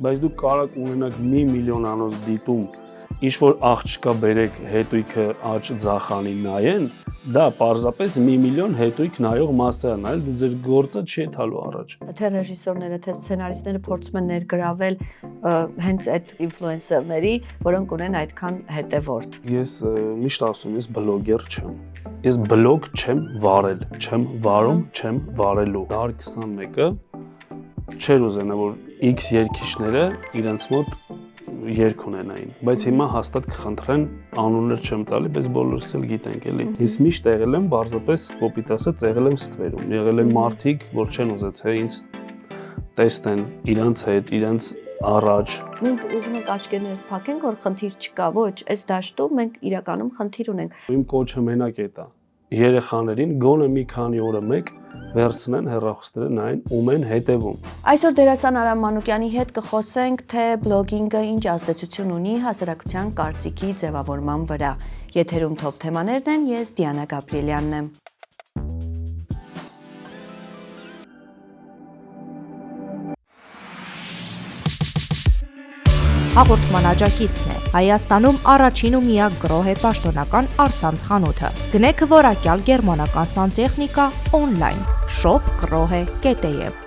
բայց դուք կարող ունենաք 1 միլիոն անոց դիտում, ինչ որ աղջկա բերեք հետույքը աճ ձախանի նայեն, դա պարզապես 1 միլիոն հետույք նայող մասը նայել, դու ձեր գործը չի տալու առաջ։ Թե ռեժիսորները, թե սցենարիստները փորձում են ներգրավել հենց այդ ինֆլուենսերների, որոնք ունեն այդքան հետևորդ։ Ես միշտ ասում եմ, ես բլոգեր չեմ։ Ես բլոգ չեմ վարել, չեմ վարում, չեմ վարելու։ Դար 21-ը չէր ուզենա, որ X երգիչները իրենց մոտ երգ ունենային, բայց հիմա հաստատ կխնդրեն, անուններ չեմ տալի, բայց բոլորս էլ գիտենք էլի։ Ես միշտ եղել եմ, պարզապես կոպիտ ասած, եղել եմ ստվերում, եղել են մարդիկ, որ չեն ուզեցել ինձ տեսնեն իրանց հետ, իրանց առաջ։ Մենք ուզում ենք աչքերներս փակենք, որ խնդիր չկա, ոչ, այս դաշտում մենք իրականում խնդիր ունենք։ Իմ կոչը մենակ է դա։ Երեխաներին գոնե մի քանի օրը մեկ վերցնեն հեռախոսները նայեն ում են հետևում։ Այսօր դերասան Արամ Մանուկյանի հետ կխոսենք, թե բլոգինգը ինչ ազդեցություն ունի հասարակության կարծիքի ձևավորման վրա։ Եթերում թոփ թեմաներն են, ես Դիանա Գաբրիելյանն եմ։ Հաղորդման աջակիցն է Հայաստանում առաջին ու միակ գրոհե պաշտոնական առցանց խանութը։ Գնեք որակյալ գերմանական սանտեխնիկա օնլայն shop.grohe.am